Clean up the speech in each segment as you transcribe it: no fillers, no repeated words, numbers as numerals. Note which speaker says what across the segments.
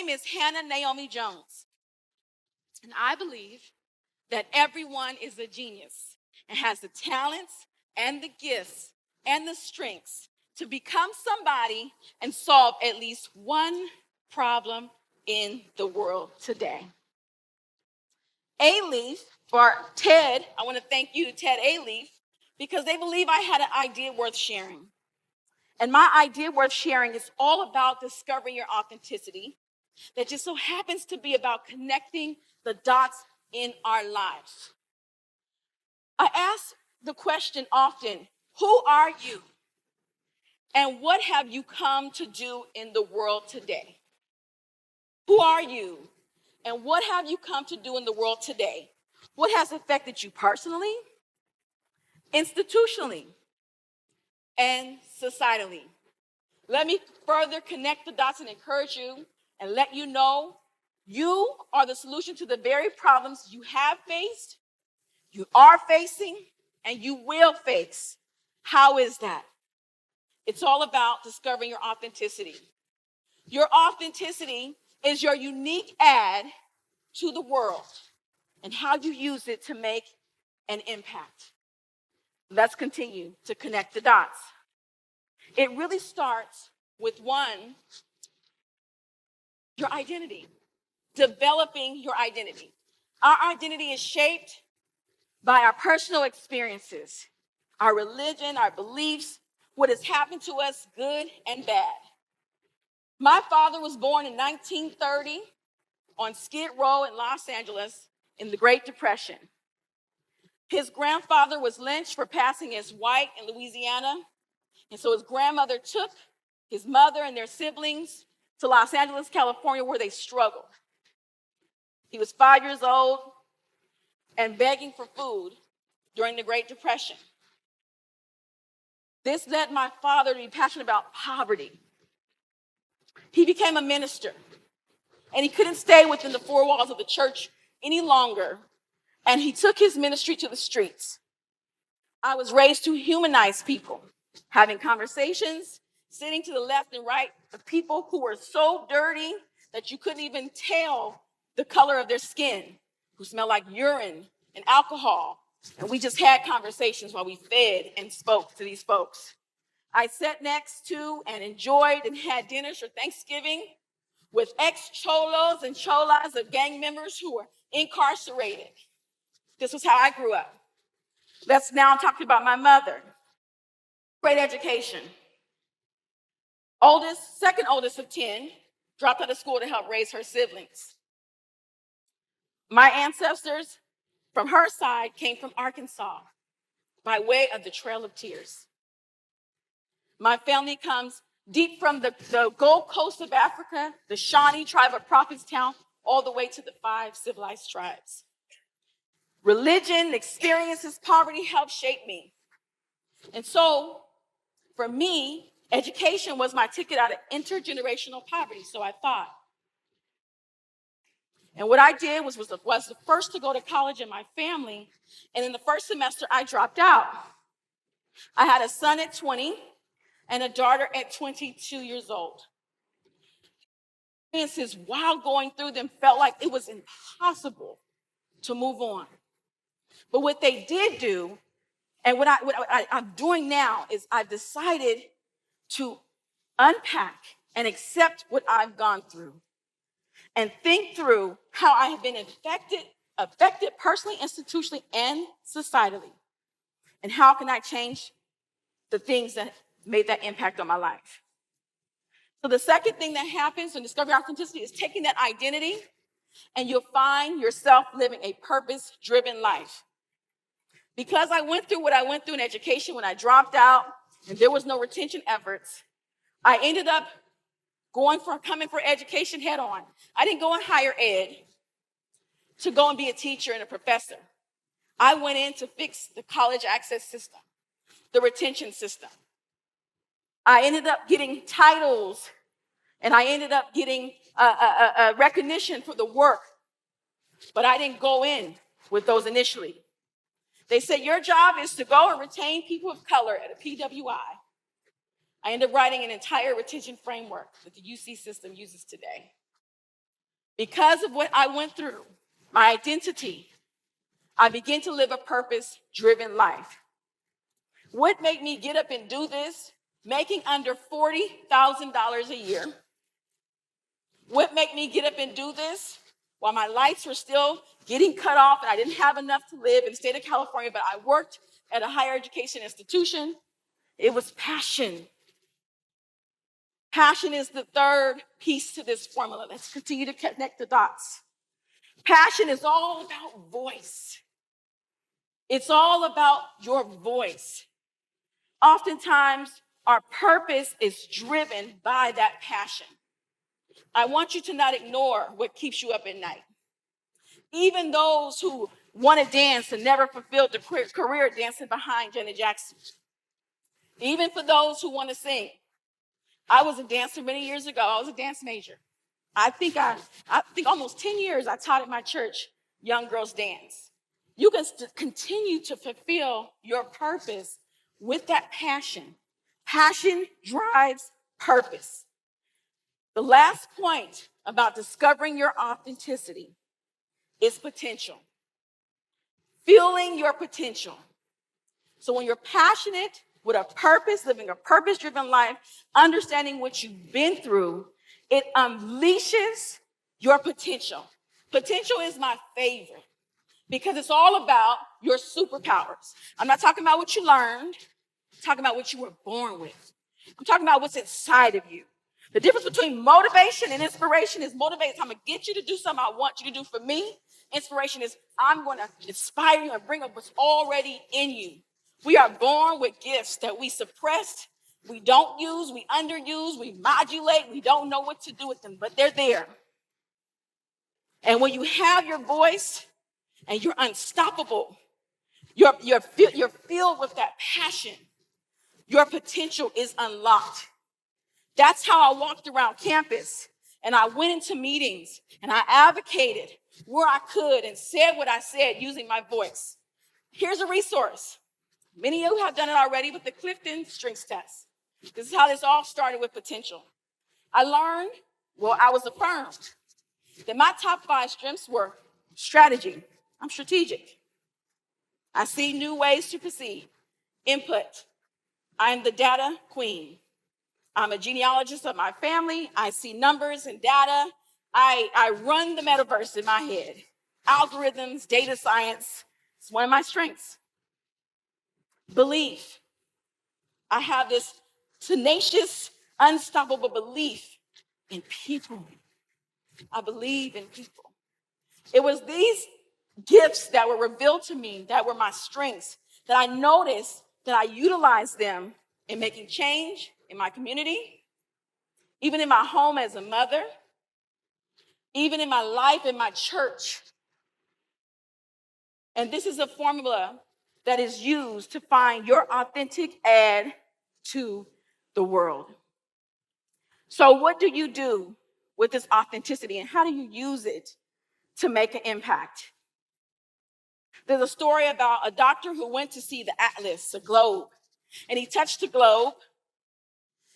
Speaker 1: name is Hannah Naomi Jones, and I believe that everyone is a genius and has the talents and the gifts and the strengths to become somebody and solve at least one problem in the world today. TEDxAlief, for TED, I want to thank you, TEDxAlief, because they believe I had an idea worth sharing. And my idea worth sharing is all about discovering your authenticity, that just so happens to be about connecting the dots in our lives. I ask the question often, who are you? And what have you come to do in the world today? Who are you? And what have you come to do in the world today? What has affected you personally, institutionally, and societally? Let me further connect the dots and encourage you and let you know you are the solution to the very problems you have faced, you are facing, and you will face. How is that? It's all about discovering your authenticity. Your authenticity is your unique add to the world and how you use it to make an impact. Let's continue to connect the dots. It really starts with one, your identity, developing your identity. Our identity is shaped by our personal experiences, our religion, our beliefs, what has happened to us, good and bad. My father was born in 1930 on Skid Row in Los Angeles in the Great Depression. His grandfather was lynched for passing as white in Louisiana, and so his grandmother took his mother and their siblings to Los Angeles, California, where they struggled. He was 5 years old and begging for food during the Great Depression. This led my father to be passionate about poverty. He became a minister, and he couldn't stay within the four walls of the church any longer, and he took his ministry to the streets. I was raised to humanize people, having conversations, sitting to the left and right of people who were so dirty that you couldn't even tell the color of their skin, who smelled like urine and alcohol. And we just had conversations while we fed and spoke to these folks. I sat next to and enjoyed and had dinners for Thanksgiving with ex-cholos and cholas of gang members who were incarcerated. This was how I grew up. Let's now talk about my mother. Great education. Second oldest of 10, dropped out of school to help raise her siblings. My ancestors from her side came from Arkansas by way of the Trail of Tears. My family comes deep from the Gold Coast of Africa, the Shawnee tribe of Prophetstown, all the way to the 5 civilized tribes. Religion, experiences, poverty helped shape me. And so, for me, education was my ticket out of intergenerational poverty, so I thought. And what I did was the first to go to college in my family, and in the first semester, I dropped out. I had a son at 20 and a daughter at 22 years old. Experiences while going through them felt like it was impossible to move on. But what they did do, and what I'm doing now, is I've decided to unpack and accept what I've gone through and think through how I have been affected personally, institutionally, and societally. And how can I change the things that made that impact on my life? So the second thing that happens when discovering authenticity is taking that identity, and you'll find yourself living a purpose-driven life. Because I went through what I went through in education when I dropped out and there was no retention efforts, I ended up coming for education head on. I didn't go in higher ed to go and be a teacher and a professor. I went in to fix the college access system, the retention system. I ended up getting titles, and I ended up getting a recognition for the work, but I didn't go in with those initially. They said, your job is to go and retain people of color at a PWI. I ended up writing an entire retention framework that the UC system uses today. Because of what I went through, my identity, I began to live a purpose-driven life. What made me get up and do this? Making under $40,000 a year. What made me get up and do this? While my lights were still getting cut off and I didn't have enough to live in the state of California, but I worked at a higher education institution, it was passion. Passion is the third piece to this formula. Let's continue to connect the dots. Passion is all about voice. It's all about your voice. Oftentimes, our purpose is driven by that passion. I want you to not ignore what keeps you up at night. Even those who want to dance and never fulfilled the career dancing behind Janet Jackson. Even for those who want to sing. I was a dancer many years ago. I was a dance major. I think almost 10 years I taught at my church young girls dance. You can continue to fulfill your purpose with that passion. Passion drives purpose. The last point about discovering your authenticity is potential. Feeling your potential. So when you're passionate with a purpose, living a purpose-driven life, understanding what you've been through, it unleashes your potential. Potential is my favorite because it's all about your superpowers. I'm not talking about what you learned. I'm talking about what you were born with. I'm talking about what's inside of you. The difference between motivation and inspiration is motivation. I'm going to get you to do something I want you to do for me. Inspiration is I'm going to inspire you and bring up what's already in you. We are born with gifts that we suppress, we don't use, we underuse, we modulate, we don't know what to do with them, but they're there. And when you have your voice and you're unstoppable, you're filled with that passion, your potential is unlocked. That's how I walked around campus and I went into meetings and I advocated where I could and said what I said using my voice. Here's a resource. Many of you have done it already with the Clifton Strengths Test. This is how this all started with potential. I was affirmed that my top 5 strengths were strategy. I'm strategic. I see new ways to proceed. Input. I am the data queen. I'm a genealogist of my family. I see numbers and data. I run the metaverse in my head. Algorithms, data science. It's one of my strengths. Belief. I have this tenacious, unstoppable belief in people. I believe in people. It was these gifts that were revealed to me that were my strengths that I noticed that I utilized them in making change in my community, even in my home as a mother, even in my life in my church. And this is a formula that is used to find your authentic add to the world. So what do you do with this authenticity and how do you use it to make an impact? There's a story about a doctor who went to see the atlas, the globe, and he touched the globe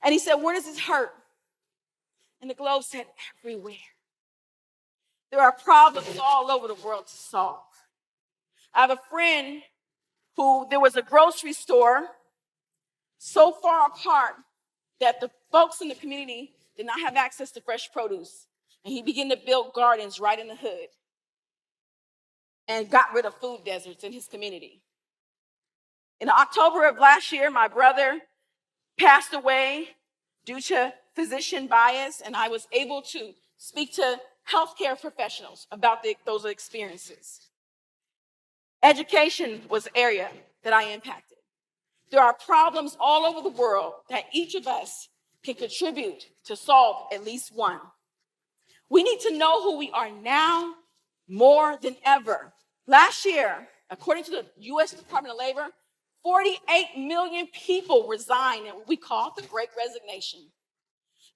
Speaker 1: and he said, "Where does this hurt?" And the globe said, "Everywhere." There are problems all over the world to solve. I have a friend who there was a grocery store so far apart that the folks in the community did not have access to fresh produce. And he began to build gardens right in the hood and got rid of food deserts in his community. In October of last year, my brother passed away due to physician bias, and I was able to speak to healthcare professionals about those experiences. Education was an area that I impacted. There are problems all over the world that each of us can contribute to solve at least one. We need to know who we are now more than ever. Last year, according to the U.S. Department of Labor, 48 million people resigned in what we call the Great Resignation.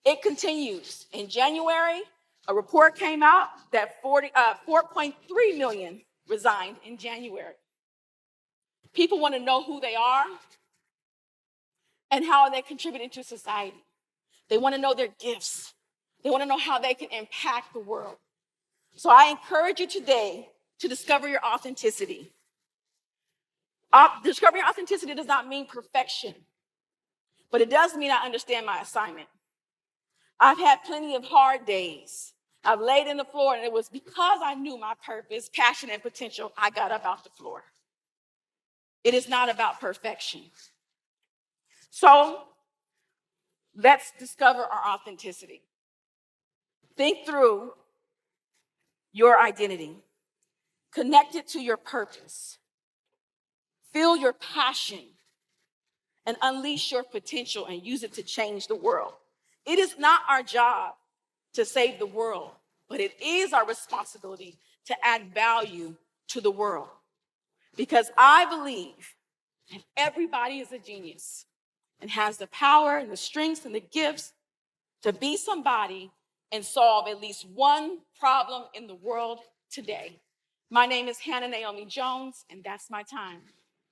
Speaker 1: It continues. In January, a report came out that 4.3 million resigned in January. People want to know who they are and how they contributing to society. They want to know their gifts. They want to know how they can impact the world. So I encourage you today to discover your authenticity. Discovering your authenticity does not mean perfection, but it does mean I understand my assignment. I've had plenty of hard days. I've laid in the floor, and it was because I knew my purpose, passion, and potential, I got up off the floor. It is not about perfection. So let's discover our authenticity. Think through your identity. Connect it to your purpose. Feel your passion and unleash your potential and use it to change the world. It is not our job to save the world, but it is our responsibility to add value to the world. Because I believe that everybody is a genius and has the power and the strengths and the gifts to be somebody and solve at least one problem in the world today. My name is Naomi Jones, and that's my time.